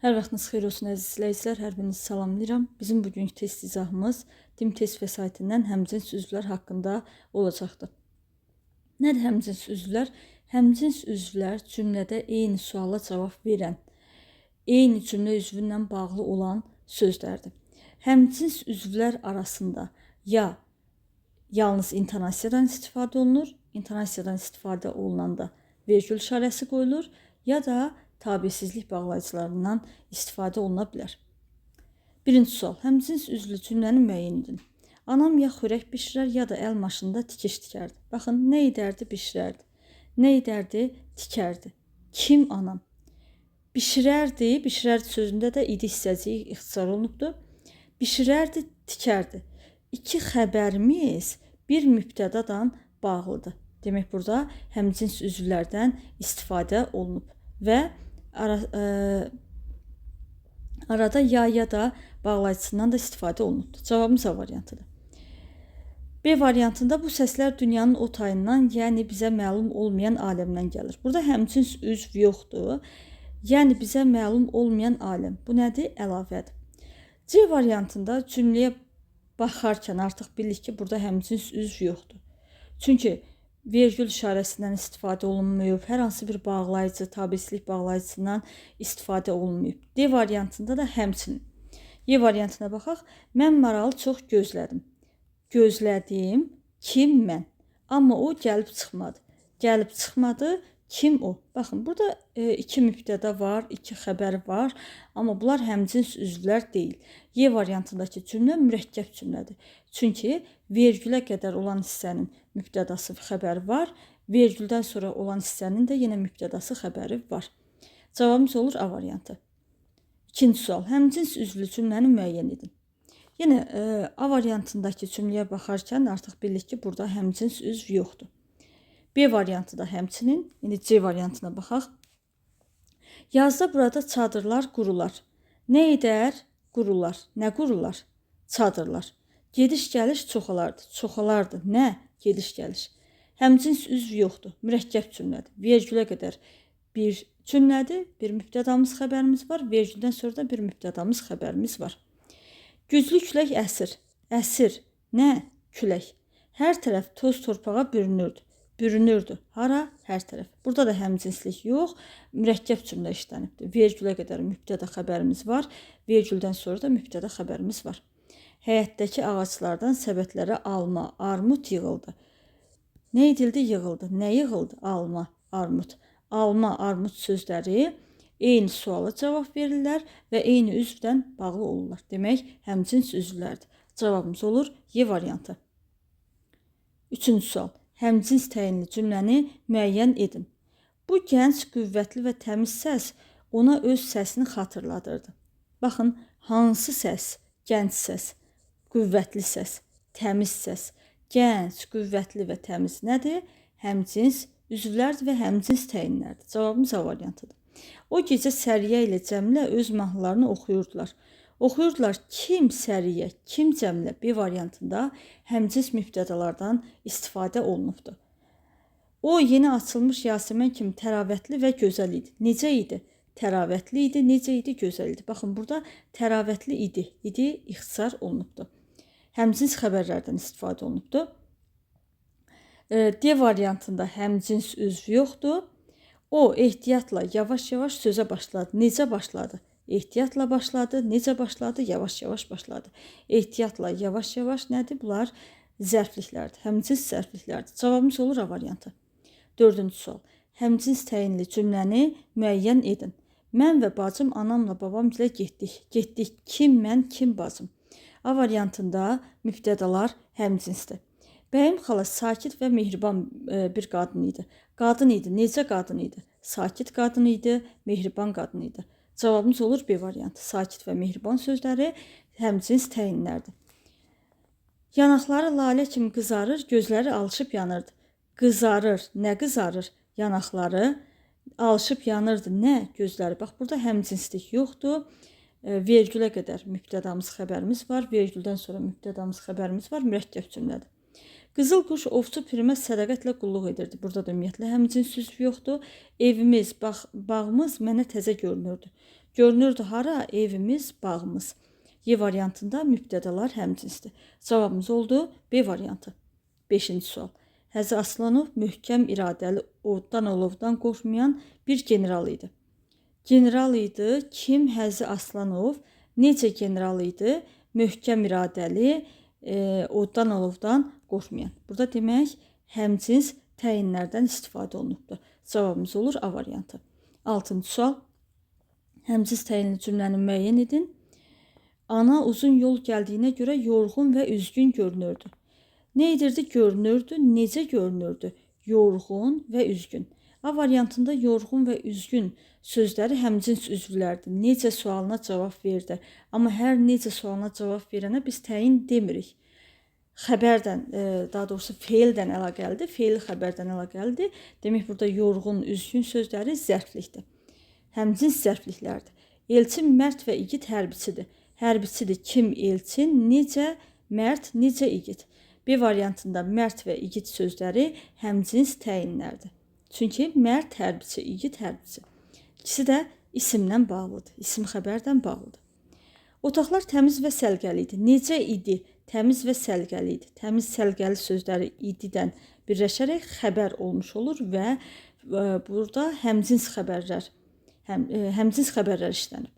Hər vaxtınız xeyir olsun əziz izləyicilər, hər birinizi salamlayıram. Bizim bugünkü test izahımız Dimtest vəsaitindən həmcins üzvlər haqqında olacaqdır. Nədir həmcins üzvlər? Həmcins üzvlər cümlədə eyni suala cavab verən, eyni cümlə üzvü ilə bağlı olan sözlərdir. Həmcins üzvlər arasında ya yalnız intonasiyadan istifadə olunur, intonasiyadan istifadə olunanda vergül işarəsi qoyulur, ya da tabesizlik bağlayıcılarından istifadə oluna bilər. Birinci sual. Həmcins üzvlü cümləni müəyyən edin. Anam ya xörək bişirər, ya da əl maşında tikiş tikərdi. Baxın, nə edərdi, bişirərdi. Nə edərdi, tikərdi. Kim anam? Bişirərdi, bişirərdi sözündə də idi hissəciyi ixtisar olunubdur. Bişirərdi, tikərdi. İki xəbərimiz bir mübtədadan bağlıdır. Demək, burada həmcins üzvlərdən istifadə olunub və arada ya da bağlayıcısından da istifadə olunubdur. Cavabımız A variantıdır. B variantında bu səslər dünyanın o tayından, yəni bizə məlum olmayan aləmdən gəlir. Burada həmcins üzv yoxdur. Yəni bizə məlum olmayan aləm. Bu nədir? Əlavədir. C variantında cümləyə baxarkən artıq bilirik ki, burada həmcins üzv yoxdur. Çünki vergül işarəsindən istifadə olunmayıb, hər hansı bir bağlayıcı, tabesizlik bağlayıcısından istifadə olunmayıb. D variantında da həmçinin. E variantına baxaq. Mən maralı çox gözlədim. Gözlədim, kim mən? Amma o gəlib çıxmadı. Gəlib çıxmadı, kim o? Baxın, burada iki mübtəda var, iki xəbər var, amma bunlar həmcins üzvlər deyil. E variantındakı cümlə mürəkkəb cümlədir. Çünki vergülə qədər olan hissənin mübtədası xəbəri var, vergüldən sonra olan hissənin də yenə mübtədası xəbəri var. Cavabımız olur A variantı. İkinci sual. Həmcins üzvlü cümləni müəyyən edin. Yenə A variantındakı cümləyə baxarkən artıq bilirik ki, burada həmcins üzv yoxdur. B variantı da həmçinin. İndi C variantına baxaq. Yazda burada çadırlar qurular. Nə edər? Qurular. Nə qurular? Çadırlar. Gediş-gəliş çoxalardı. Çoxalardı. Nə? Gediş-gəliş. Həmcins üzv yoxdur. Mürəkkəb cümlədir. Vergülə qədər bir cümlədir. Bir mübtədamız xəbərimiz var. Vergüldən sonra da bir mübtədamız xəbərimiz var. Güclü külək əsir. Əsir. Nə? Külək. Hər tərəf toz torpağa bürünürdü. Bürünürdü. Hara? Hər tərəf. Burada da həmcinslik yox, mürəkkəb cümlə işlənibdir. Vergülə qədər mübtəda xəbərimiz var, vergüldən sonra da mübtəda xəbərimiz var. Həyətdəki ağaclardan səbətlərə alma, armud yığıldı. Nə edildi? Yığıldı. Nə yığıldı? Alma, armud. Alma, armud sözləri eyni suala cavab verirlər və eyni üzvdən bağlı olurlar. Demək, həmcins üzvlərdir. Cavabımız olur Y variantı. Üçüncü sual. Həmcins təyinli cümləni müəyyən edin. Bu gənc, qüvvətli və təmiz səs ona öz səsini xatırladırdı. Baxın, hansı səs? Gənc səs, qüvvətli səs, təmiz səs. Gənc, qüvvətli və təmiz nədir? Həmcins üzvlərdir və həmcins təyinlərdir. Cavabımız A variantıdır. O gecə Səriyə ilə Cəmilə öz mahnılarını oxuyurdular. Oxuyurdular kim Səriyə, kim Cəmilə? B variantında həmcins mübtədalardan istifadə olunubdur. O yeni açılmış Yasəmən kimi təravətli və gözəl idi. Necə idi? Təravətli idi, necə idi? Gözəl idi. Baxın, burada təravətli idi, idi ixtisar olunubdur. Həmcins xəbərlərdən istifadə olunubdur. D variantında həmcins üzv yoxdur. O ehtiyatla yavaş-yavaş sözə başladı. Necə başladı? Ehtiyatla başladı. Necə başladı? Yavaş-yavaş başladı. Ehtiyatla yavaş-yavaş nədir? Bunlar zərfliklərdir. Həmcins zərfliklərdir. Cavabımız olur A variantı. Dördüncü sual. Həmcins təyinli cümləni müəyyən edin. Mən və bacım anamla babam ilə getdik. Getdik. Kim mən, kim bacım? A variantında mübtədalar həmcinsdir. Bəyim xala sakit və mehriban bir qadın idi. Qadın idi. Necə qadın idi? Sakit qadın idi, mehriban qadın idi. Cavabımız olur B variantı. Sakit və mehriban sözləri həmcins təyinlərdir. Yanaqları lalə kimi qızarır, gözləri alışıb yanırdı. Qızarır. Nə qızarır? Yanaqları alışıb yanırdı. Nə? Gözləri. Bax, burada həmcinslik yoxdur. Vergülə qədər mübtədamız xəbərimiz var. Vergüldən sonra mübtədamız xəbərimiz var. Mürəkkəb cümlədir. Qızıl quş ovçu Pirimə sədaqətlə qulluq edirdi. Burada da ümumiyyətlə həmcins üzv yoxdur. Evimiz, bağımız mənə təzə görünürdü. Görünürdü hara? Evimiz, bağımız. Y variantında mübtədalar həmcinsdir. Cavabımız oldu B variantı. 5-ci sual. Həzi Aslanov möhkəm iradəli, oddan olovdan qorxmayan bir general idi. General idi. Kim? Həzi Aslanov. Necə general idi? Möhkəm iradəli, oddan olovdan qorxmayan. Burada demək həmcins təyinlərdən istifadə olunubdur. Cavabımız olur A variantı. 6-cı sual. Həmcins təyinli cümləni müəyyən edin. Ana uzun yol gəldiyinə görə yorğun və üzgün görünürdü. Nə edirdi? Görünürdü. Necə görünürdü? Yorğun və üzgün. A variantında yorğun və üzgün sözləri həmcins üzvlərdir. Necə sualına cavab verdi. Amma hər necə sualına cavab verənə biz təyin demirik. Xəbərdən, daha doğrusu feildən əlaqəlidir. Feil xəbərdən əlaqəlidir. Demək burada yorğun, üzgün sözləri zərflikdir. Həmcins zərfliklərdir. Elçin mərd və igid hərbiçidir. Hərbiçidir. Kim elçin? Necə mərd, necə igid? B variantında mərd və igid sözləri həmcins təyinlərdir. Çünki mərd hərbiçi, igid hərbiçi. İkisi də isimlə bağlıdır. İsim xəbərdən bağlıdır. Otaqlar təmiz və səlqəli idi. Necə idi? Təmiz və səlqəli idi. Təmiz, səlqəli sözləri ididən birləşərək xəbər olmuş olur və burada həmcins xəbərlər işlənir.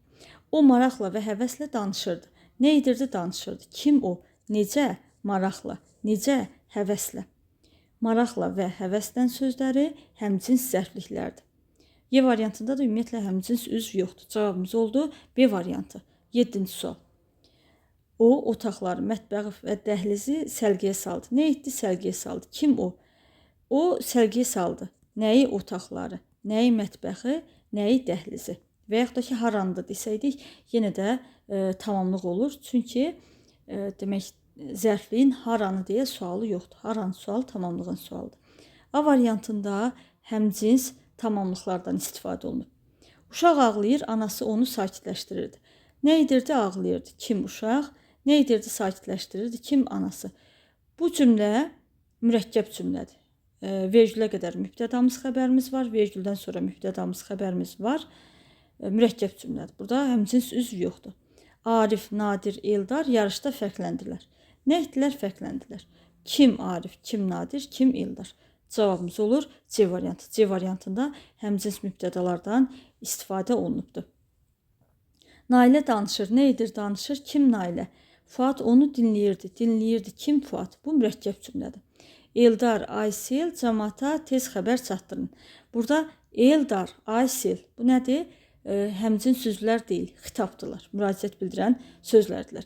O maraqla və həvəslə danışırdı. Nə edirdi? Danışırdı. Kim o? Necə? Maraqla. Necə? Həvəslə. Maraqla və həvəsdən sözləri həmcins zərfliklərdir. Y variantında da ümumiyyətlə həmcins üzv yoxdur. Cavabımız oldu B variantı. 7-ci sual. O otaqları, mətbəxi və dəhlizi səlqəyə saldı. Nə etdi? Səlqəyə saldı. Kim o? O səlqəyə saldı. Nəyi? Otaqları, nəyi? Mətbəxi, nəyi? Dəhlizi. Və yaxud da ki, harandı desəydik, yenə də tamamlıq olur. Çünki demək, zərfliyin haranı deyə sualı yoxdur. Haranı sualı tamamlığın sualıdır. A variantında həmcins tamamlıqlardan istifadə olunub. Uşaq ağlayır, anası onu sakitləşdirirdi. Nə edirdi? Ağlayırdı. Kim? Uşaq. Nə edirdi? Sakitləşdirirdi. Kim? Anası. Bu cümlə mürəkkəb cümlədir. Vergülə qədər mübtədamız xəbərimiz var. Vergüldən sonra mübtədamız xəbərimiz var. Mürəkkəb cümlədir. Burada həmcins üzv yoxdur. Arif, Nadir, Eldar yarışda fərqləndilər. Nə etdilər? Fərqləndilər. Kim Arif, kim Nadir, kim Eldar? Cavabımız olur C variantı. C variantında həmcins mübtədalardan istifadə olunubdur. Nailə danışır. Nə edir? Danışır. Kim Nailə? Fuad onu dinləyirdi. Dinləyirdi. Kim Fuad? Bu mürəkkəb cümlədir. Eldar, Aysel cəmaata tez xəbər çatdırın. Burada Eldar, Aysel bu nədir? Həmcins sözlər deyil, xitabdırlar. Müraciət bildirən sözlərdirlər.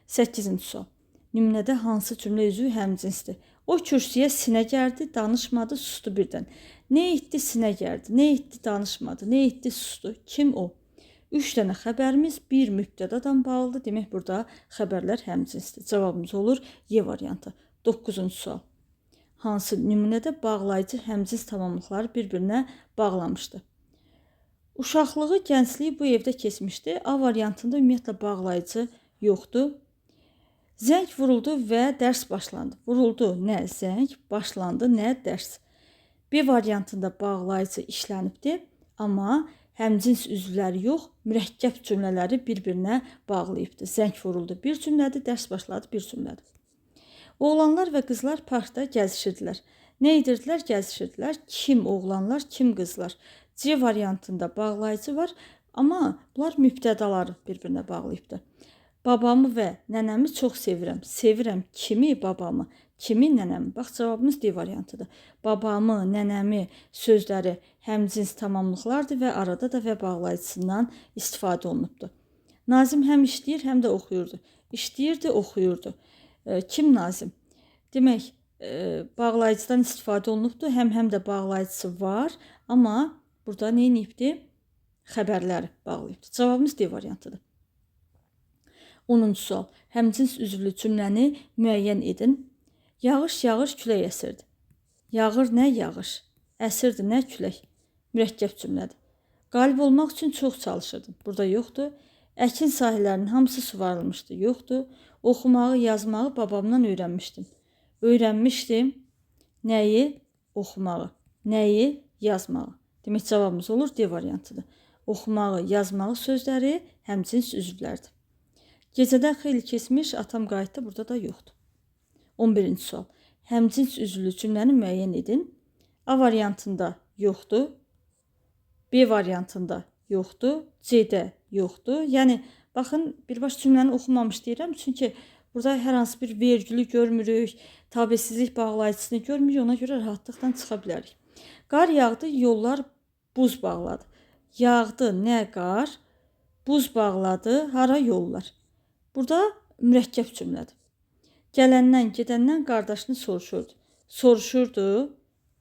8-ci sual. Nümunədə hansı cümlə üzvü həmcinsdir? O kürsüyə sinə gərdi, danışmadı, sustu birdən. Nə etdi? Sinə gərdi. Nə etdi? Danışmadı. Nə etdi? Sustu. Kim o? 3 dənə xəbərimiz bir mübtədadan bağlıdır. Demək burada xəbərlər həmcinsdir. Cavabımız olur Y variantı. 9-cu sual. Hansı nümunədə bağlayıcı həmcins tamamlıqları bir-birinə bağlamışdı? Uşaqlığı, gəncliyi bu evdə keçmişdi. A variantında ümumiyyətlə bağlayıcı yoxdur. Zəng vuruldu və dərs başlandı. Vuruldu, nə zəng, başlandı, nə dərs. B variantında bağlayıcı işlənibdir, amma həmcins üzvləri yox, mürəkkəb cümlələri bir-birinə bağlayıbdır. Zəng vuruldu bir cümlədir, dərs başladı bir cümlədir. Oğlanlar və qızlar parkda gəzişirdilər. Nə edirdilər? Gəzişirdilər. Kim oğlanlar, kim qızlar? C variantında bağlayıcı var, amma bunlar mübtədaları bir-birinə bağlayıbdır. Babamı və nənəmi çox sevirəm. Sevirəm kimi? Babamı. Kimi? Nənəmi. Bax, cavabımız D variantıdır. Babamı, nənəmi sözləri həmcins tamamlıqlardır və arada da və bağlayıcısından istifadə olunubdur. Nazim həm işləyir, həm də oxuyurdu. İşləyirdi, oxuyurdu. Kim Nazim? Demək, bağlayıcıdan istifadə olunubdur. Həm də bağlayıcısı var, amma burada nə edibdir? Xəbərləri bağlayıbdır. Cavabımız D variantıdır. 10-cu sual. Həmcins üzvlü cümləni müəyyən edin. Yağış, yağış, külək əsirdi. Yağır nə? Yağış. Əsirdi nə? Külək. Mürəkkəb cümlədir. Qalib olmaq üçün çox çalışırdım. Burada yoxdur. Əkin sahələrinin hamısı suvarılmışdı. Yoxdur. Oxumağı, yazmağı babamdan öyrənmişdim. öyrənmişdim nəyi oxumağı, nəyi yazmağı. Demək cavabımız olur D variantıdır. Oxumağı, yazmağı sözləri həmcins üzvlərdir. Gecədən xeyli keçmiş, atam qayıtdı, burada da yoxdur. 11-ci sual. Həmcins üzvlü cümləni müəyyən edin. A variantında yoxdur. B variantında yoxdur. C-də yoxdur. Yəni, baxın, birbaşa cümləni oxumamış deyirəm. Çünki burada hər hansı bir vergülü görmürük, tabesizlik bağlayıcısını görmürük. Ona görə rahatlıqla çıxa bilərik. Qar yağdı, yollar buz bağladı. Yağdı, nə qar? Buz bağladı, hara yollar? Burada mürəkkəb cümlədir. Gələndən, gedəndən qardaşını soruşurdu. Soruşurdu,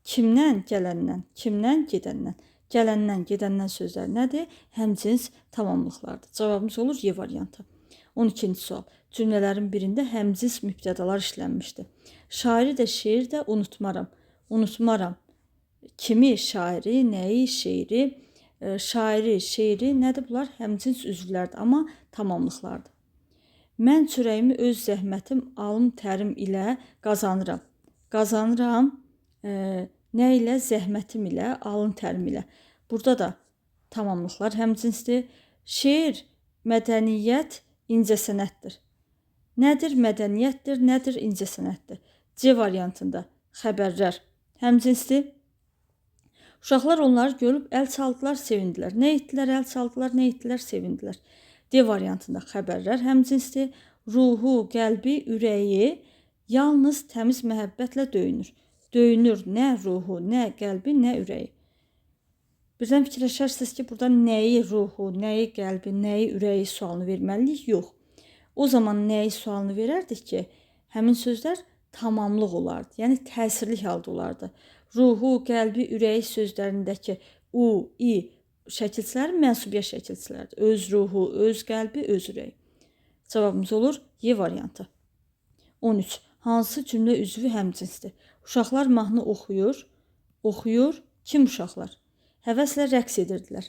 kimdən? Gələndən, kimdən? Gedəndən. Gələndən, gedəndən sözləri nədir? Həmcins tamamlıqlardır. Cavabımız olur Y variantı. 12-ci sual. Cümlələrin birində həmcins mübtədalar işlənmişdir. Şairi də, şeir də unutmaram. Unutmaram. Kimi? Şairi, nəyi? Şeiri. Şairi, şeiri nədir bunlar? Həmcins üzvlərdir, amma tamamlıqlardır. Mən çörəyimi öz zəhmətim, alım tərim ilə qazanıram. Qazanıram, nə ilə? Zəhmətim ilə, alın tərim ilə. Burada da tamamlıqlar həmcinsdir. Şeir, mədəniyyət, incəsənətdir. Nədir? Mədəniyyətdir, nədir? İncəsənətdir. C variantında xəbərlər həmcinsdir. Uşaqlar onları görüb əl çaldılar, sevindilər. Nə etdilər? Əl çaldılar, nə etdilər? Sevindilər. D variantında xəbərlər həmcinsdir. Ruhu, qəlbi, ürəyi yalnız təmiz məhəbbətlə döyünür. Döyünür nə ruhu, nə qəlbi, nə ürəyi. Birdən fikirləşərsiniz ki, burada nəyi ruhu, nəyi qəlbi, nəyi ürəyi sualını verməliyik? Yox. O zaman nəyi sualını verərdik ki, həmin sözlər tamamlıq olardı. Yəni təsirli halda olardı. Ruhu, qəlbi, ürəyi sözlərindəki u, i şəkilçiləri mənsubiyyət şəkilçiləridir. Öz ruhu, öz qəlbi, öz ürəyi. Cavabımız olur Y variantı. 13. Hansı cümlə üzvü həmcinsdir? Uşaqlar mahnı oxuyur. Oxuyur. Kim uşaqlar? Həvəslə rəqs edirdilər.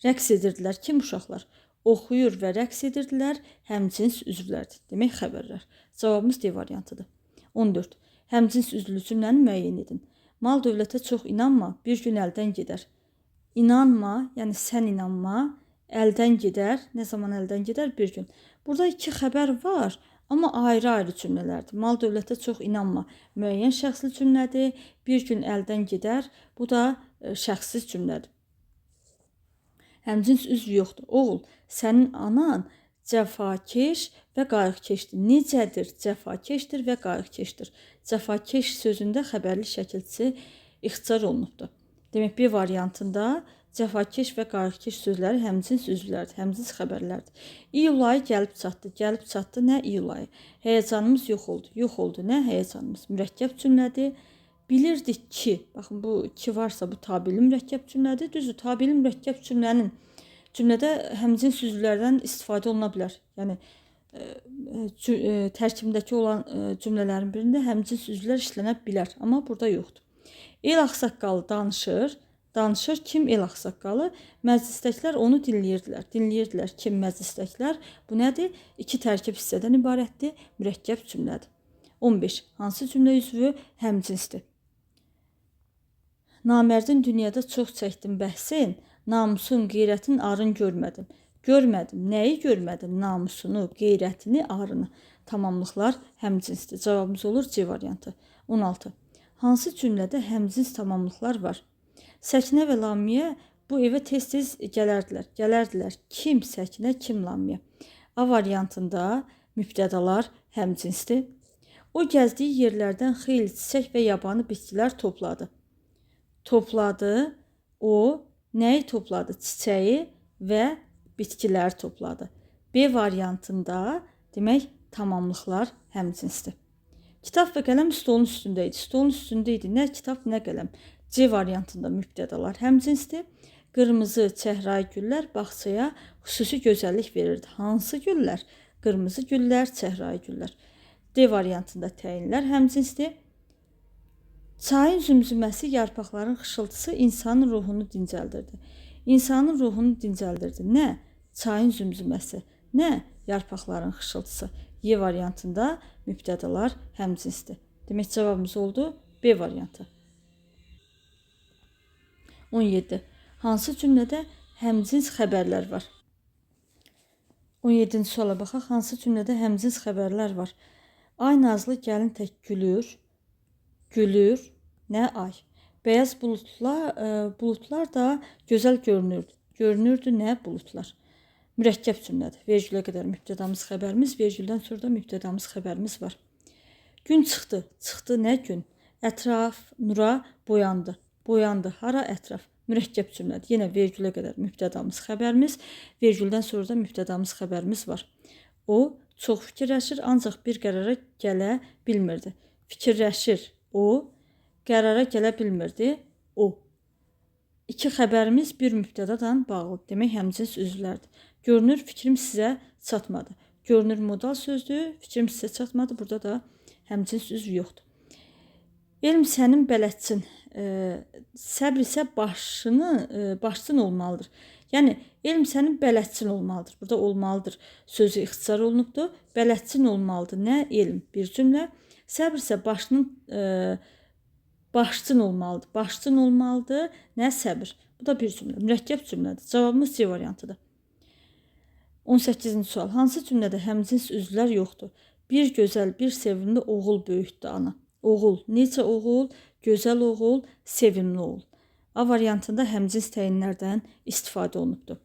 Rəqs edirdilər. Kim uşaqlar? Oxuyur və rəqs edirdilər. Həmcins üzvlərdir. Demək xəbərlər. Cavabımız D variantıdır. 14. Həmcins üzvlü cümləni müəyyən edin. Mal dövlətə çox inanma, bir gün əldən gedər. İnanma, yəni sən inanma, əldən gedər. Nə zaman əldən gedər? Bir gün. Burada iki xəbər var, amma ayrı-ayrı cümlələrdir. Mal dövlətə çox inanma. Müəyyən şəxsli cümlədir. Bir gün əldən gedər. Bu da şəxssiz cümlədir. Həmcins üzv yoxdur. Oğul, sənin anan cəfakeş və qayğıkeşdir. Necədir? Cəfakeşdir və qayğıkeşdir. Cəfakeş sözündə xəbərli şəkilçisi ixtisar olunubdur. Demək, B variantında cəfakeş və qayğıkeş sözləri həmcins üzvlərdir, həmcins xəbərlərdir. İyul ayı gəlib çatdı. Gəlib çatdı nə iyul ayı? Həyəcanımız yox oldu. Yox oldu nə həyəcanımız? Mürəkkəb cümlədir. Bilirdik ki, baxın bu ki varsa bu tabeli mürəkkəb cümlədir. Düzdür, tabeli mürəkkəb cümlədə həmcins üzvlərdən istifadə oluna bilər. Yəni tərkibindəki olan cümlələrin birində həmcins üzvlər işlənə bilər, amma burada yoxdur. El ağsaqqalı danışır. Danışır kim? El ağsaqqalı. Məclisdəkilər onu dinləyirdilər. Dinləyirdilər kim? Məclisdəkilər. Bu nədir? İki tərkib hissədən ibarətdir. Mürəkkəb cümlədir. 15. Hansı cümlə üzvü həmcinsdir? Namərdin dünyada çox çəkdim bəhsin. Namusun, qeyrətin, arın görmədim. Görmədim. Nəyi görmədim? Namusunu, qeyrətini, arını. Tamamlıqlar həmcinsdir. Cavabımız olur C variantı. 16. Hansı cümlədə həmcins tamamlıqlar var? Səkinə və Lamiyə bu evə tez-tez gələrdilər. Gələrdilər. Kim Səkinə, kim Lamiyə? A variantında mübtədalar həmcinsdir. O gəzdiyi yerlərdən xeyli çiçək və yabani bitkilər topladı. Topladı. O nəyi topladı? Çiçəyi və bitkilər topladı. B variantında demək tamamlıqlar həmcinsdir. Kitab və qələm stolun üstündə idi. Stolun üstündə idi. Nə kitab, nə qələm. C variantında mübtədalar həmcinsdir. Qırmızı çəhrayı güllər bağçaya xüsusi gözəllik verirdi. Hansı güllər? Qırmızı güllər, çəhrayı güllər. D variantında təyinlər həmcinsdir. Çayın zümzüməsi, yarpaqların xışıltısı insanın ruhunu dincəldirdi. İnsanın ruhunu dincəldirdi. Nə? Çayın zümzüməsi. Nə? Yarpaqların xışıltısı. Y variantında mübtədalar həmcinsdir. Demək cavabımız oldu B variantı. 17. Hansı cümlədə həmcins xəbərlər var? 17-ci suala baxaq. Hansı cümlədə həmcins xəbərlər var? Ay nazlı gəlin tək gülür. Gülür. Nə ay? Beyaz bulutlar da gözəl görünürdü. Görünürdü nə bulutlar? Mürəkkəb cümlədir. Vergülə qədər mübtədamız xəbərimiz, vergüldən sonra da mübtədamız xəbərimiz var. Gün çıxdı. Çıxdı nə gün? Ətraf nura boyandı. Boyandı. Hara ətraf? Mürəkkəb cümlədir. Yenə vergülə qədər mübtədamız xəbərimiz, vergüldən sonra da mübtədamız xəbərimiz var. O çox fikirləşir, ancaq bir qərara gələ bilmirdi. Fikirləşir. O qərara gələ bilmirdi. O. İki xəbərimiz bir mübtədadan bağlıdır. Demək həmcins üzvlərdir. Görünür fikrim sizə çatmadı. Görünür modal sözdür. Fikrim sizə çatmadı. Burada da həmcins üzv yoxdur. Elm sənin bələdçin. Səbr isə başçın olmalıdır. Yəni elm sənin bələdçin olmalıdır. Burada olmalıdır sözü ixtisar olunubdur. Bələdçin olmalıdır. Nə elm? Bir cümlə. Səbr isə başçın olmalıdır. Başçın olmalıdır. Nə səbr? Bu da bir cümlə. Mürəkkəb cümlədir. Cavabımız C variantıdır. 18-ci sual. Hansı cümlədə həmcins üzvlər yoxdur? Bir gözəl, bir sevimli oğul böyütdü ana. Oğul. Necə oğul? Gözəl oğul, sevimli oğul. A variantında həmcins təyinlərdən istifadə olunubdur.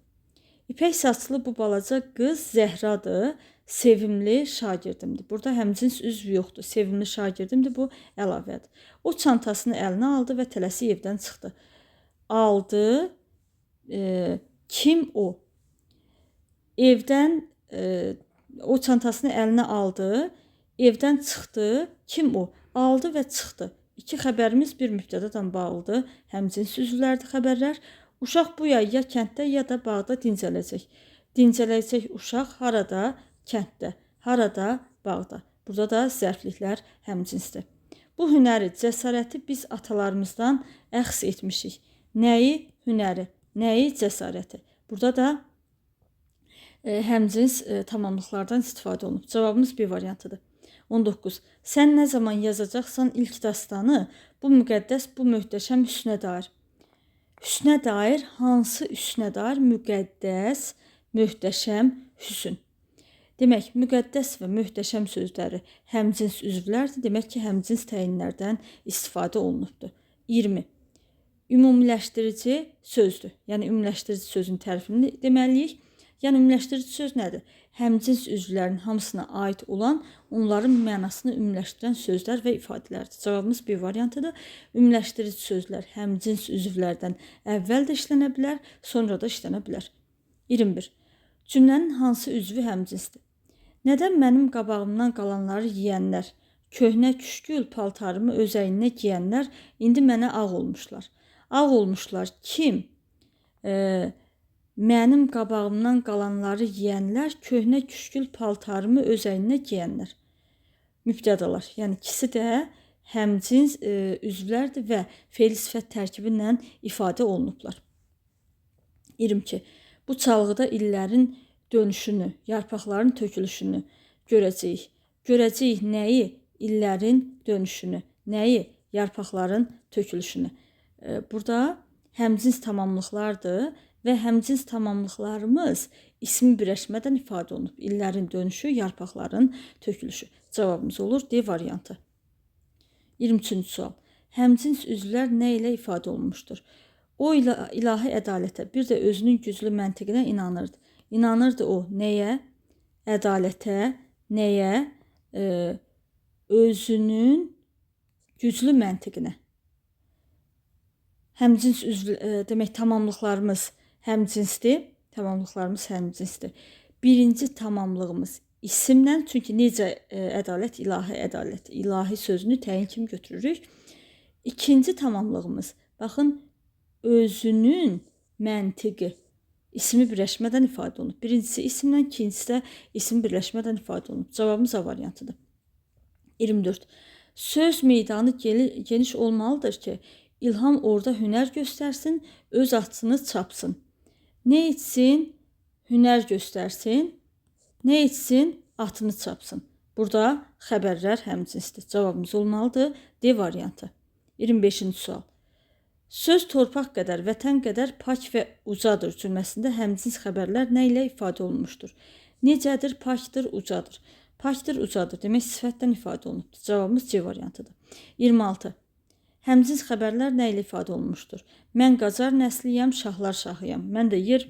İpək saçlı bu balaca qız Zəhradır. Sevimli şagirdimdir. Burada həmcins üzv yoxdur. Sevimli şagirdimdir. Bu əlavədir. O çantasını əlinə aldı və tələsik evdən çıxdı. Aldı. Kim o? Evdən o çantasını əlinə aldı. Evdən çıxdı. Kim o? Aldı və çıxdı. İki xəbərimiz bir mübtədadan bağlıdır. Həmcins üzvlərdir xəbərlər. Uşaq bu yay ya kənddə ya da bağda dincələcək. Dincələcək uşaq harada? Kənddə. Harada? Bağda. Burada da zərfliklər həmcinsdir. Bu hünəri, cəsarəti biz atalarımızdan əxs etmişik. Nəyi? Hünəri. Nəyi? Cəsarəti. Burada da həmcins tamamlıqlardan istifadə olunub. Cavabımız B variantıdır. 19. Sən nə zaman yazacaqsan ilk dastanı, bu müqəddəs, bu möhtəşəm hüsnə dair. Hüsnə dair, hansı hüsnə dair? Müqəddəs, möhtəşəm, hüsn. Demək, müqəddəs və möhtəşəm sözləri həmcins üzvlərdir. Demək ki, həmcins təyinlərdən istifadə olunubdur. 20. Ümumiləşdirici sözdür. Yəni, ümumiləşdirici sözün tərifini deməliyik. Yəni, ümumiləşdirici söz nədir? Həmcins üzvlərin hamısına aid olan, onların mənasını ümumiləşdirən sözlər və ifadələrdir. Cavabımız B variantıdır. Ümumiləşdirici sözlər həmcins üzvlərdən əvvəl də işlənə bilər, sonra da işlənə bilər. 21. Cümlənin hansı üzvü həmcinsdir? Nədən mənim qabağımdan qalanları yeyənlər, köhnə küşkül paltarımı öz əyninə giyənlər indi mənə ağ olmuşlar. Ağ olmuşlar kim? Mənim qabağımdan qalanları yeyənlər, köhnə küşkül paltarımı öz əyninə giyənlər. Mübtədalar, yəni ikisi də həmcins üzvlərdir və fe'l sifət tərkibi ilə ifadə olunublar. 22. Bu çalğıda illərin dönüşünü, yarpaqların tökülüşünü görəcəyik. Görəcəyik nəyi? İllərin dönüşünü. Nəyi? Yarpaqların tökülüşünü. Burada həmcins tamamlıqlardır və həmcins tamamlıqlarımız ismi birləşmədən ifadə olunub. İllərin dönüşü, yarpaqların tökülüşü. Cavabımız olur D variantı. 23-cü sual. Həmcins üzvlər nə ilə ifadə olunmuşdur? O ilahi ədalətə, bir də özünün güclü məntiqinə inanırdı. İnanırdı o nəyə? Ədalətə, nəyə? Özünün güclü məntiqinə. Həmcins üzv, demək tamamlıqlarımız həmcinsdir. Tamamlıqlarımız həmcinsdir. Birinci tamamlığımız isimlə, çünki necə ədalət, ilahi ədalət, ilahi sözünü təyin kimi götürürük. İkinci tamamlığımız, baxın, özünün məntiqi ismi birləşmədən ifadə olunub. Birincisi isimlə, ikincisi də isim birləşmədən ifadə olunub. Cavabımız A variantıdır. 24. Söz meydanı geniş olmalıdır ki, İlham orada hünər göstərsin, öz atını çapsın. Nə etsin? Hünər göstərsin. Nə etsin? Atını çapsın. Burada xəbərlər həmcinsdir. Cavabımız olmalıdır D variantı. 25-ci sual. Söz torpaq qədər, vətən qədər pak və ucadır cümləsində həmcins xəbərlər nə ilə ifadə olunmuşdur? Necədir, pakdır, ucadır. Pakdır, ucadır demək sifətdən ifadə olunubdur. Cavabımız C variantıdır. 26. Həmcins xəbərlər nə ilə ifadə olunmuşdur? Mən Qacar nəsliyəm, şahlar şahıyam. Mən də yer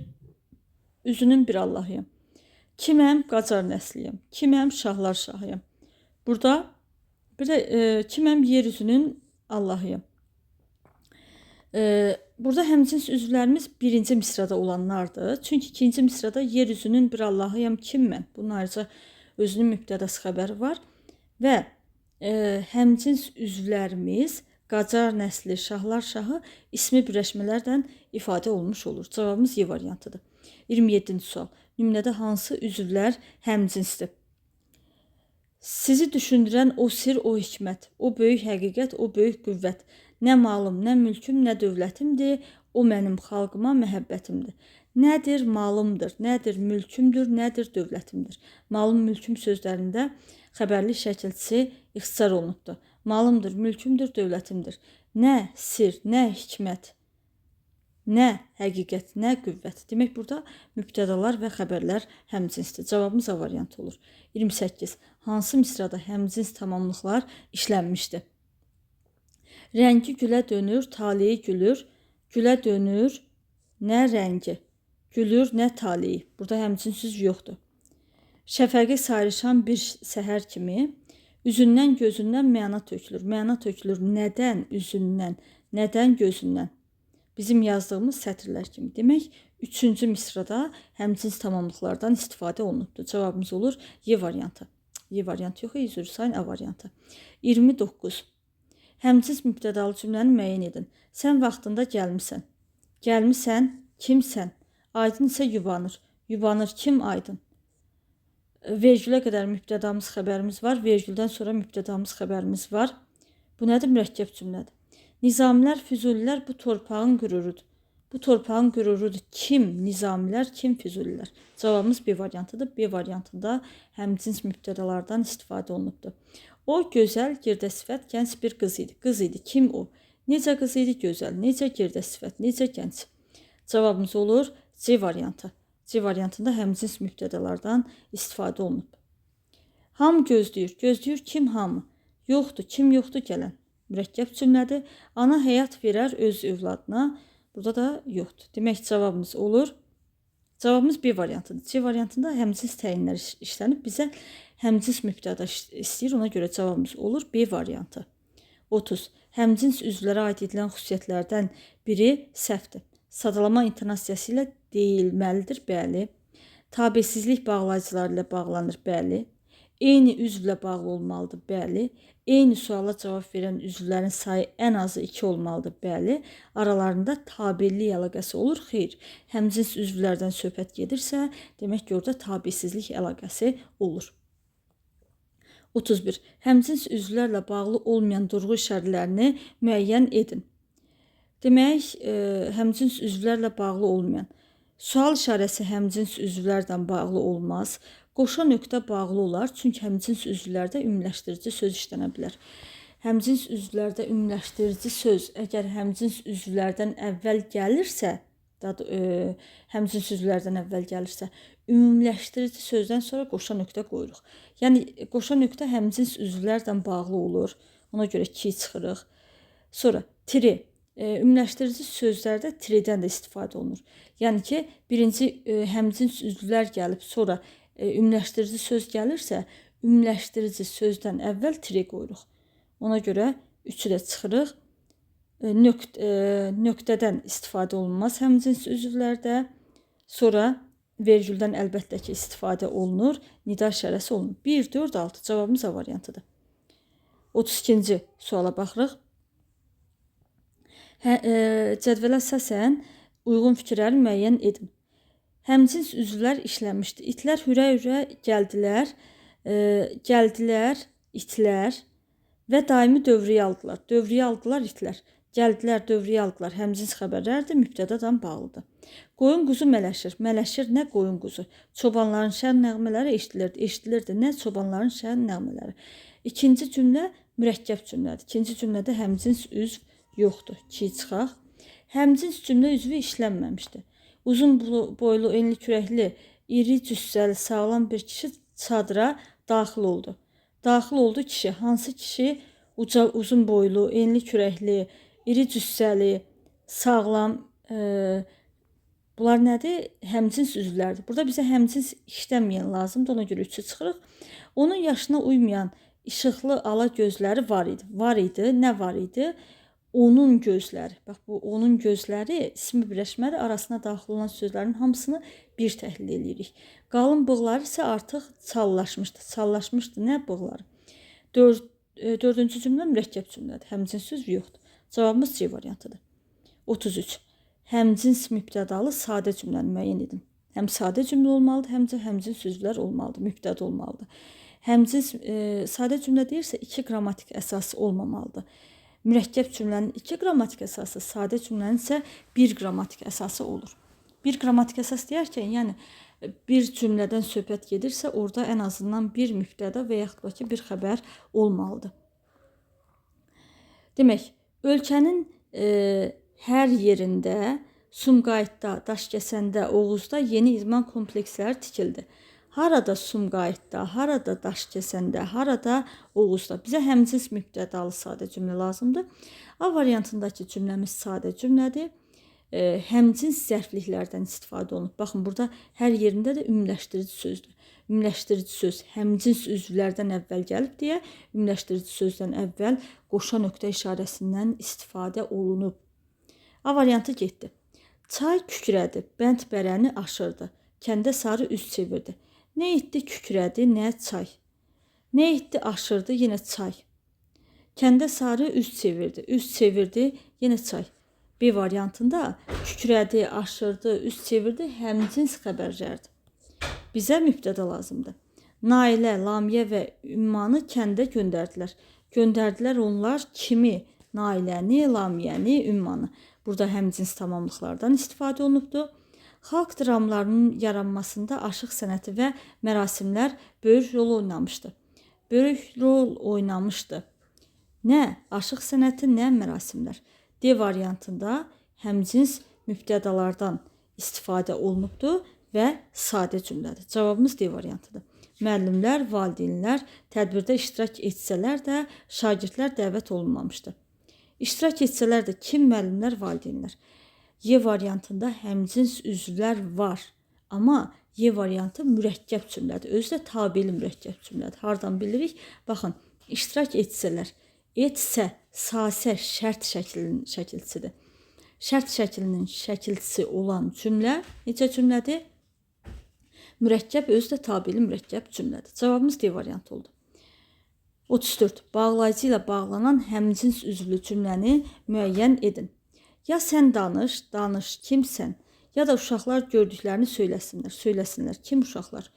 üzünün bir Allahıyam. Kiməm? Qacar nəsliyəm. Kiməm? Şahlar şahıyam. Burada bir də kiməm? Yer üzünün Allahıyam. Burada həmcins üzvlərimiz birinci misrada olanlardır. Çünki ikinci misrada yer üzünün bir Allahıyam, kim mən? Bunun ayrıca özünün mübtədası xəbəri var. Və həmcins üzvlərimiz Qacar nəsli, şahlar şahı ismi birləşmələrdən ifadə olmuş olur. Cavabımız Y variantıdır. 27-ci sual. Nümunədə hansı üzvlər həmcinsdir? Sizi düşündürən o sir, o hikmət, o böyük həqiqət, o böyük qüvvət. Nə malım, nə mülküm, nə dövlətimdir, o mənim xalqıma məhəbbətimdir. Nədir malımdır, nədir mülkümdür, nədir dövlətimdir. Malım, mülküm sözlərində xəbərli şəkilçisi ixtisar olunubdur. Malımdır, mülkümdür, dövlətimdir. Nə sir, nə hikmət, nə həqiqət, nə qüvvət. Demək, burada mübtədalar və xəbərlər həmcinsdir. Cavabımız A variantı olur. 28. Hansı misrada həmcins tamamlıqlar işlənmişdir? Rəngi gülə dönür, taleyi gülür. Gülə dönür, nə rəngi? Gülür, nə taleyi? Burada həmcins söz yoxdur. Şəfəqi sayrışan bir səhər kimi üzündən, gözündən məna tökülür. Məna tökülür nədən, üzündən, nədən, gözündən. Bizim yazdığımız sətirlər kimi. Demək, 3-cü misrada həmcins tamamlıqlardan istifadə olunubdur. Cavabımız olur Y variantı. Y variantı yox, üzr sayın A variantı. 29. Həmcins mübtədalı cümləni müəyyən edin. Sən vaxtında gəlmisən. Gəlmisən, kimsən? Aydın isə yubanır. Yubanır kim aydın? Vergülə qədər mübtədamız xəbərimiz var. Vergüldən sonra mübtədamız xəbərimiz var. Bu nədir? Mürəkkəb cümlədir. Nizamilər, füzulilər bu torpağın qürurudur. Bu torpağın qürurudur. Kim? Nizamilər, kim? Füzulilər. Cavabımız B variantıdır. B variantında həmcins mübtədalardan istifadə olunubdur. O gözəl, girdə sifət, gənc bir qız idi. Qız idi. Kim o? Necə qız idi? Gözəl. Necə girdə sifət? Necə gənc? Cavabımız olur C variantı. C variantında həmcins mübtədalardan istifadə olunub. Hamı gözləyir. Gözləyir kim hamı? Yoxdur. Kim yoxdur gələn? Mürəkkəb cümlədir. Ana həyat verər öz övladına. Burada da yoxdur. Demək cavabımız olur. Cavabımız B variantıdır. C variantında həmcins təyinlər işlənib. Bizə həmcins mübtəda istəyir. Ona görə cavabımız olur B variantı. 30. Həmcins üzvlərə aid edilən xüsusiyyətlərdən biri səhvdir. Sadalama intonasiyası ilə deyilməlidir. Bəli. Tabesizlik bağlayıcıları ilə bağlanır. Bəli. Eyni üzvlə bağlı olmalıdır. Bəli. Eyni suala cavab verən üzvlərin sayı ən azı 2 olmalıdır. Bəli. Aralarında tabellik əlaqəsi olur. Xeyr. Həmcins üzvlərdən söhbət gedirsə, demək ki, orada tabesizlik əlaqəsi olur. 31. Həmcins üzvlərlə bağlı olmayan durğu işarələrini müəyyən edin. Demək, həmcins üzvlərlə bağlı olmayan. Sual işarəsi həmcins üzvlərdən bağlı olmaz. Qoşa nöqtə bağlı olar, çünki həmcins üzvlərdə ümumiləşdirici söz işlənə bilər. Həmcins üzvlərdə ümumiləşdirici söz əgər həmcins üzvlərdən əvvəl gəlirsə, həmcins üzvlərdən əvvəl gəlirsə, ümumiləşdirici sözdən sonra qoşa nöqtə qoyuruq. Yəni, qoşa nöqtə həmcins üzvlərdən bağlı olur. Ona görə 2 çıxırıq. Sonra tiri. Ümumiləşdirici sözlərdə tiridən də istifadə olunur. Yəni ki, birinci həmcins üzvlər gəlib, sonra ümumiləşdirici söz gəlirsə, ümumiləşdirici sözdən əvvəl tiri qoyuruq. Ona görə 3-ü də çıxırıq. Nöqtədən istifadə olunmaz həmcins üzvlərdə. Sonra vergüldən əlbəttə ki, istifadə olunur. Nida işarəsi olunur. 1, 4, 6 cavabımız A variantıdır. 32-ci suala baxırıq. Cədvələ əsasən uyğun fikirləri müəyyən edin. Həmcins üzvlər işlənmişdi. İtlər hürə-hürə gəldilər, itlər və daimi dövriyə aldılar. Dövriyə aldılar itlər. Gəldilər, dövrəyə aldılar. Həmcins xəbərlərdir, mübtədadan bağlıdır. Qoyun quzu mələşir. Mələşir nə qoyun quzu? Çobanların şən nəğmələri eşidilirdi. Eşidilirdi nə çobanların şən nəğmələri. İkinci cümlə mürəkkəb cümlədir. İkinci cümlədə həmcins üzv yoxdur. 2 çıxaq. Həmcins cümlə üzvü işlənməmişdir. Uzun boylu, enli kürəkli, iri cüssəli, sağlam bir kişi çadıra daxil oldu. Daxil oldu kişi. Hansı kişi? Uzun boylu, enli kürəkli, iri cüssəli, sağlam, bunlar nədir? Həmcins üzvlərdir. Burada bizə həmcins işləməyən lazımdır, ona görə 3-ü çıxırıq. Onun yaşına uymayan işıqlı ala gözləri var idi. Var idi, nə var idi? Onun gözləri. Bax, bu onun gözləri ismi birləşmədir. Arasına daxil olan sözlərin hamısını bir təhlil edirik. Qalın bığları isə artıq çallaşmışdı. Çallaşmışdı nə bığları? Dördüncü cümlə mürəkkəb cümlədir. Həmcins üzv yoxdur. Cavabımız C variantıdır. 33. Həmcins mübtədalı sadə cümləni müəyyən edin. Həm sadə cümlə olmalıdır, həm də həmcins üzvlər olmalıdır, mübtəda olmalıdır. Həmcins sadə cümlə deyirsə 2 qrammatik əsası olmamalıdır. Mürəkkəb cümlənin 2 qrammatik əsası, sadə cümlənin isə 1 qrammatik əsası olur. 1 qrammatik əsas deyərkən, yəni bir cümlədən söhbət gedirsə, orada ən azından bir mübtəda və yaxud da ki, bir xəbər olmalıdır. Demək, ölkənin hər yerində, Sumqayıtda, Daşkəsəndə, Oğuzda yeni idman kompleksləri tikildi. Harada Sumqayıtda, harada Daşkəsəndə, harada Oğuzda. Bizə həmcins mübtədalı sadə cümlə lazımdır. A variantındakı cümləmiz sadə cümlədir. Həmcins zərfliklərdən istifadə olunub. Baxın, burada hər yerində də ümumiləşdirici sözdür. Ümumiləşdirici söz həmcins üzvlərdən əvvəl gəlib deyə ümumiləşdirici sözdən əvvəl qoşa nöqtə işarəsindən istifadə olunub. A variantı getdi. Çay kükrədi, bənd bərəni aşırdı. Kəndə sarı üz çevirdi. Nə etdi kükrədi, nə çay. Nə etdi aşırdı, yenə çay. Kəndə sarı üz çevirdi. Üz çevirdi, yenə çay. B variantında kükrədi, aşırdı, üz çevirdi həmcins xəbərlərdir. Bizə mübtəda lazımdır. Nailə, Lamiyə və Ümmanı kəndə göndərdilər. Göndərdilər onlar kimi? Nailəni, Lamiyəni, Ümmanı. Burada həmcins tamamlıqlardan istifadə olunubdur. Xalq dramlarının yaranmasında aşıq sənəti və mərasimlər böyük rol oynamışdı. Böyük rol oynamışdı. Nə? Aşıq sənəti, nə mərasimlər? D variantında həmcins mübtədalardan istifadə olunubdur və sadə cümlədir. Cavabımız D variantıdır. Müəllimlər, valideynlər tədbirdə iştirak etsələr də şagirdlər dəvət olunmamışdı. İştirak etsələr də kim? Müəllimlər, valideynlər. Y variantında həmcins üzvlər var. Amma Y variantı mürəkkəb cümlədir. Özü də tabeli mürəkkəb cümlədir. Hardan bilirik? Baxın, iştirak etsələr. Etsə, sasə şərt şəkilçisidir. Şərt şəklinin şəkilçisi olan cümlə necə cümlədir? Mürəkkəb, özü də tabeli mürəkkəb cümlədir. Cavabımız D variantı oldu. 34. Bağlayıcı ilə bağlanan həmcins üzvlü cümləni müəyyən edin. Ya sən danış, danış, kimsən? Ya da uşaqlar gördüklərini söyləsinlər. Kim uşaqlar?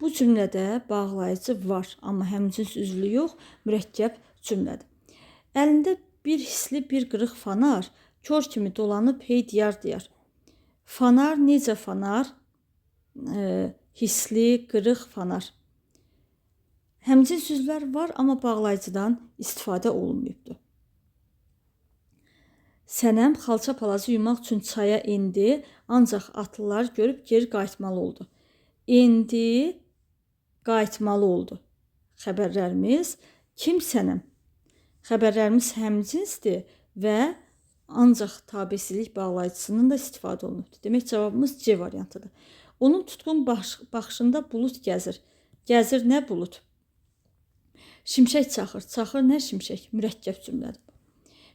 Bu cümlədə bağlayıcı var, amma həmcins üzvlü yox, mürəkkəb cümlədir. Əlində bir hisli, bir qırıq fanar, kör kimi dolanıb hey diyar. Fanar necə fanar? Hisli, qırıq fanar. Həmcins üzvlər var, amma bağlayıcıdan istifadə olunmayıbdır. Sənəm xalça palazı yumaq üçün çaya indi, ancaq atlılar görüb geri qayıtmalı oldu. İndi qayıtmalı oldu. Xəbərlərimiz kim sənəm? Xəbərlərimiz həmcinsdir və ancaq tabesilik bağlayıcısının da istifadə olunubdur. Demək, cavabımız C variantıdır. Onun tutqun baxışında bulut gəzir. Gəzir nə bulut? Şimşək çaxır. Çaxır nə şimşək? Mürəkkəb cümlədir.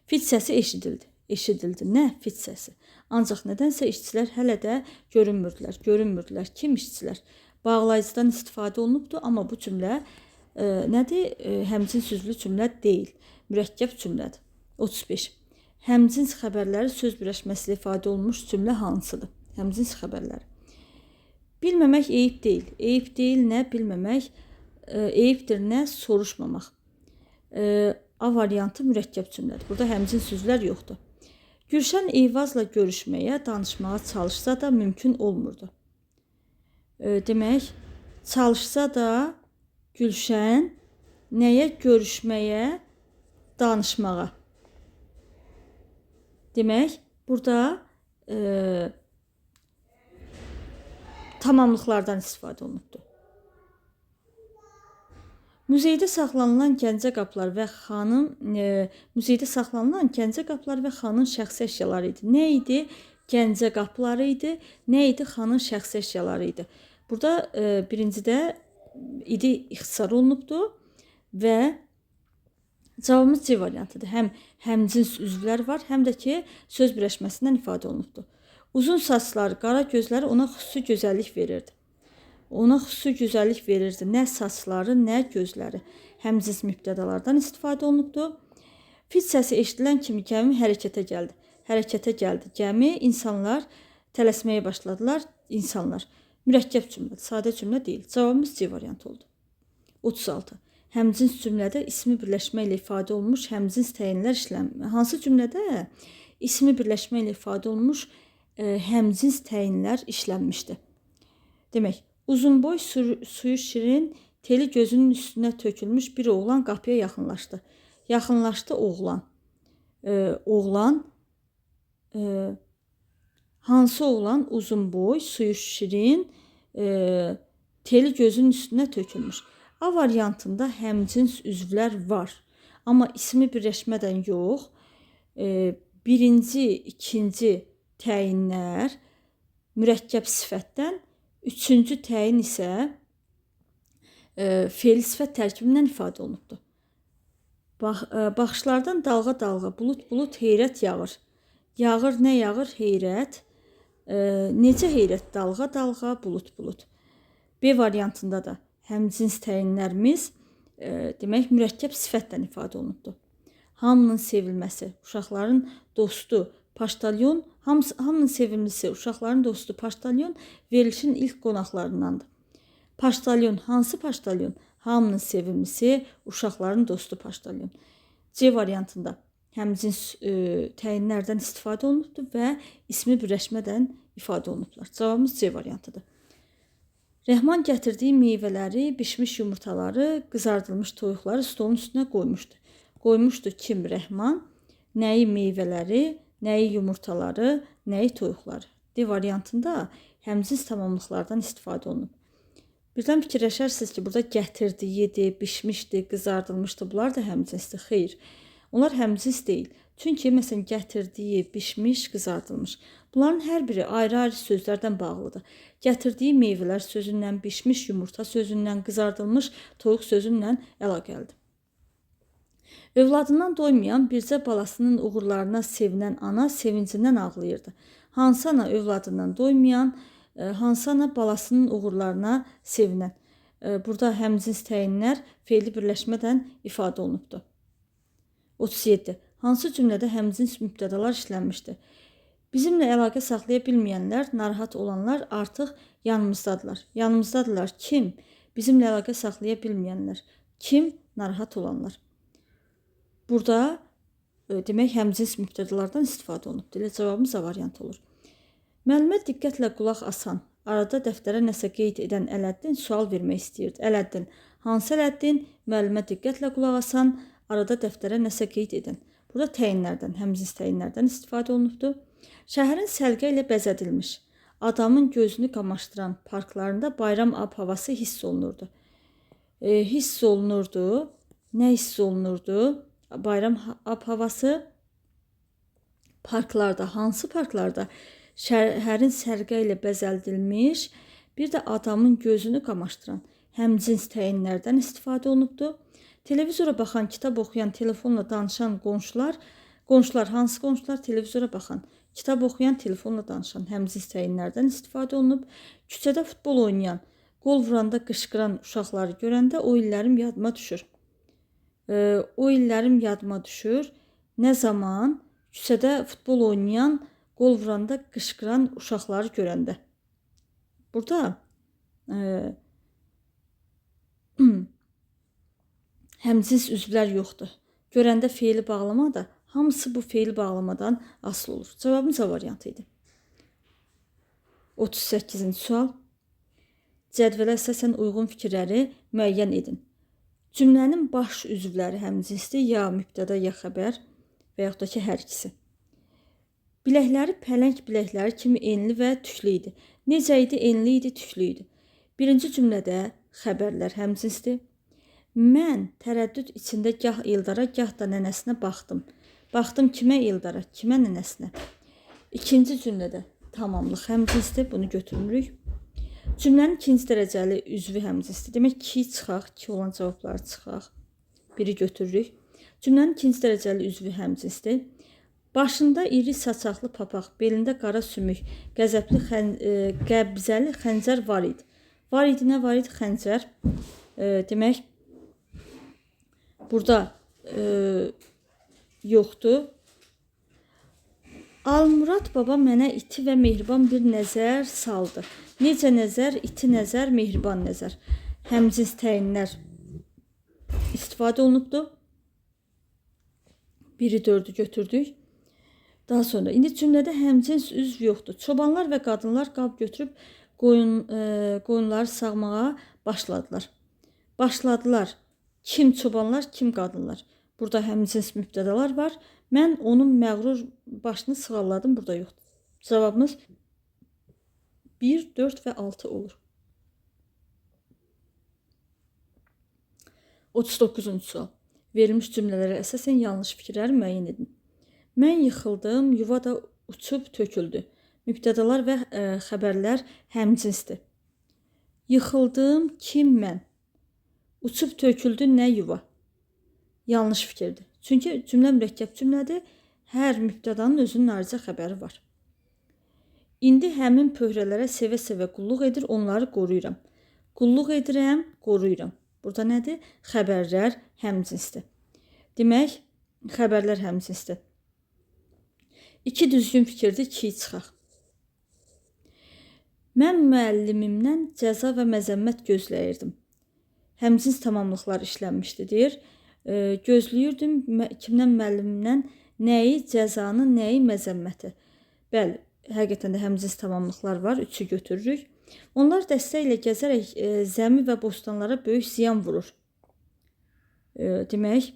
Fit səsi eşidildi. Eşidildi. Nə fit səsi? Ancaq nədənsə işçilər hələ də görünmürdülər. Kim işçilər? Bağlayıcıdan istifadə olunubdur, amma bu cümlə nədir? Həmcins üzvlü cümlə deyil. Mürəkkəb cümlədir. 35. Həmcins xəbərləri söz birləşməsi ilə ifadə olunmuş cümlə hansıdır? Həmcins xəbərləri. Bilməmək eyib deyil. Eyib deyil nə? Bilməmək eyibdir nə? Soruşmamaq. A variantı mürəkkəb cümlədir. Burada həmcins üzvlər yoxdur. Gülşən Eyvazla görüşməyə, danışmağa çalışsa da mümkün olmurdu. Demək, çalışsa da Gülşən nəyə görüşməyə, danışmağa. Demək, burada tamamlıqlardan istifadə olunubdur. Muzeydə saxlanılan Gəncə qapılar və xanın şəxsi əşyaları idi. Nə idi? Gəncə qapıları idi. Nə idi? Xanın şəxsi əşyaları idi. Burada birincidə idi ixtisar olunubdur və cavabımız C variantıdır. Həm həmcins üzvlər var, həm də ki söz birləşməsindən ifadə olunubdur. Uzun saçları, qara gözləri ona xüsusi gözəllik verirdi. Nə saçları, nə gözləri. Həmcins mübtədalardan istifadə olunubdur. Fit səsi eşidilən kimi gəmi hərəkətə gəldi. Gəmi, insanlar tələsməyə başladılar. İnsanlar. Mürəkkəb cümlədir, sadə cümlə deyil. Cavabımız C variantı oldu. 36. Həmcins cümlədə ismi birləşmə ilə ifadə olmuş həmcins təyinlər işlənmir. Hansı cümlədə ismi birləşmə ilə ifadə olmuş həmcins təyinlər işlənmişdir? Demək, uzunboy, suyu şirin, teli gözünün üstünə tökülmüş bir oğlan qapıya yaxınlaşdı. Yaxınlaşdı oğlan. Hansı oğlan? Uzunboy, suyu şirin, teli gözünün üstünə tökülmüş. A variantında həmcins üzvlər var. Amma ismi birləşmədən yox. Birinci, ikinci təyinlər mürəkkəb sifətdən, üçüncü təyin isə fe'li sifət tərkibindən ifadə olunubdur. Baxışlardan dalğa-dalğa, bulut-bulut heyrət yağır. Yağır, nə yağır? Heyrət. Necə heyrət? Dalğa-dalğa, bulut-bulut. B variantında da həmcins təyinlərimiz demək mürəkkəb sifətdən ifadə olunubdur. Hamının sevilməsi, uşaqların dostu, paştalyon, hamının sevimlisi, uşaqların dostu, paştalyon verilişin ilk qonaqlarındandır. Paştalyon, hansı paştalyon? Hamının sevimlisi, uşaqların dostu paştalyon. C variantında həmcins təyinlərdən istifadə olunubdur və ismi birləşmədən ifadə olunublar. Cavabımız C variantıdır. Rəhman gətirdiyi meyvələri, bişmiş yumurtaları, qızardılmış toyuqları stolun üstünə qoymuşdu. Qoymuşdu kim? Rəhman. Nəyi meyvələri, nəyi yumurtaları, nəyi toyuqları. D variantında həmcins tamamlıqlardan istifadə olunub. Birdən fikirləşərsiniz ki, burada gətirdiyidir, bişmişdir, qızardılmışdır. Bunlar da həmcinsdir. Xeyr. Onlar həmcins deyil. Çünki məsələn gətirdiyi, bişmiş, qızardılmış. Bunların hər biri ayrı-ayrı sözlərdən bağlıdır. Gətirdiyi meyvələr sözündən, bişmiş yumurta sözündən, qızardılmış toyuq sözündən əlaqəlidir. Övladından doymayan bircə balasının uğurlarına sevinən ana sevincindən ağlayırdı. Hansı ana övladından doymayan, hansı ana balasının uğurlarına sevinən. Burada həmcins təyinlər fe'li birləşmədən ifadə olunubdur. 37. Hansı cümlədə həmcins mübtədalar işlənmişdir? Bizimlə əlaqə saxlaya bilməyənlər, narahat olanlar artıq yanımızdadılar. Yanımızdadılar. Kim? Bizimlə əlaqə saxlaya bilməyənlər. Kim? Narahat olanlar. Burada demək həmcins mübtədalardan istifadə olunubdur. Elə cavabımız A variantı olur. Müəllimə diqqətlə qulaq asan, arada dəftərə nəsə qeyd edən Ələddin sual vermək istəyirdi. Ələddin. Hansı Ələddin? Müəllimə diqqətlə qulaq asan, arada dəftərə nəsə qeyd edən. Burada təyinlərdən, həmcins təyinlərdən istifadə olunubdur. Şəhərin səlqə ilə bəzədilmiş, adamın gözünü qamaşdıran parklarında bayram ab-havası hiss olunurdu. Hiss olunurdu. Nə hiss olunurdu? Bayram ab-havası parklarda, hansı parklarda? Şəhərin sərqə ilə bəzədilmiş, bir də adamın gözünü qamaşdıran həmcins təyinlərdən istifadə olunubdur. Televizora baxan, kitab oxuyan, telefonla danışan qonşular, hansı qonşular? Televizora baxan, kitab oxuyan, telefonla danışan həmcins təyinlərdən istifadə olunub. Küçədə futbol oynayan, qol vuranda qışqıran uşaqları görəndə o illərim yadıma düşür. O illərim yadıma düşür. Nə zaman? Küçədə futbol oynayan, qol vuranda qışqıran uşaqları görəndə. Burada həmcins üzvlər yoxdur. görəndə feili bağlama da hamısı bu feili bağlamadan asılı olur. Cavabımız A variantı idi. 38-ci sual. Cədvələ əsasən uyğun fikirləri müəyyən edin. Cümlənin baş üzvləri həmcinsdir, ya mübtəda, ya xəbər və yaxud da ki, hər ikisi. Biləkləri pələng biləkləri kimi enli və tüklü idi. Necə idi? Enli idi, tüklü idi. Birinci cümlədə xəbərlər həmcinsdir. Mən tərəddüd içində gah Eldara, gah da nənəsinə baxdım. Baxdım kimə? Eldara, kimə? Nənəsinə. İkinci cümlədə tamamlıq həmcinsdir, bunu götürmürük. Cümlənin ikinci dərəcəli üzvü həmcinsdir. Demək 2 çıxaq, 2 olan cavabları çıxaq. Biri götürürük. Cümlənin ikinci dərəcəli üzvü həmcinsdir. Başında iri saçaqlı papaq, belində qara sümük, qəbzəli xəncər var idi. Var idi, nə var idi? Xəncər. Demək, burada yoxdur. Almurad baba mənə iti və mehriban bir nəzər saldı. Necə nəzər? İti nəzər, mehriban nəzər. Həmcins təyinlər istifadə olunubdur. 1-i 4-ü götürdük. Daha sonra, indi cümlədə həmcins üzv yoxdur. Çobanlar və qadınlar qab götürüb qoyunları sağmağa başladılar. Başladılar. Kim çobanlar, kim qadınlar? Burada həmcins mübtədalar var. Mən onun məğrur başını sığalladım. Burada yoxdur. Cavabımız 1, 4 və 6 olur. 39-cu sual. Verilmiş cümlələrə əsasən yanlış fikirləri müəyyən edin. Mən yıxıldım, yuva da uçub töküldü. Mübtədalar və xəbərlər həmcinsdir. Yıxıldım, kim? Mən. Uçub töküldü, nə? Yuva. Yanlış fikirdir. Çünki cümlə mürəkkəb cümlədir. Hər mübtədanın özünün ayrıca xəbəri var. İndi həmin pöhrələrə sevə-sevə qulluq edir, onları qoruyuram. Qulluq edirəm, qoruyuram. Burada nədir? Xəbərlər həmcinsdir. Demək, xəbərlər həmcinsdir. 2 düzgün fikirdir, 2-yi çıxaq. Mən müəllimimdən cəza və məzəmmət gözləyirdim. Həmcins tamamlıqlar işlənmişdir, deyir. Gözləyirdim kimdən? Müəllimimdən nəyi? Cəzanı, nəyi? Məzəmməti. Bəli, həqiqətən də həmcins tamamlıqlar var, 3-ü götürürük. Onlar dəstə ilə gəzərək zəmi və bostanlara böyük ziyan vurur. Demək,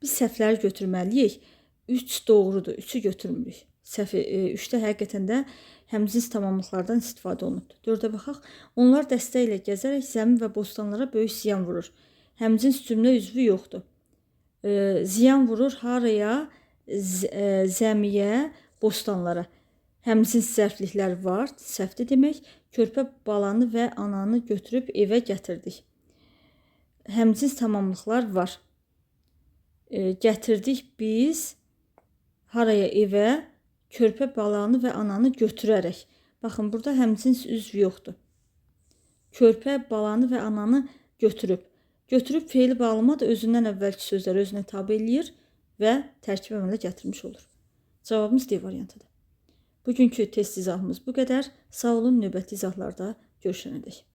biz səhvləri götürməliyik. 3 doğrudur, 3-ü götürmürük. 3-də həqiqətən də həmcins tamamlıqlardan istifadə olunubdur. 4-ə baxaq. Onlar dəstə ilə gəzərək zəmi və bostanlara böyük ziyan vurur. Həmcins cümlə üzvü yoxdur. Ziyan vurur haraya? Zəmiyə, bostanlara. Həmcins zərfliklər var, səhvdir demək. Körpə balanı və ananı götürüb evə gətirdik. Həmcins tamamlıqlar var. Gətirdik biz haraya? Evə, körpə balanı və ananı götürərək. Baxın, burada həmcins üzv yoxdur. Körpə balanı və ananı götürüb. Götürüb feili bağlama da özündən əvvəlki sözləri özünə tabi eləyir və tərkib əmələ gətirmiş olur. Cavabımız D variantıdır. Bugünkü test izahımız bu qədər. Sağ olun, növbəti izahlarda görüşənədək.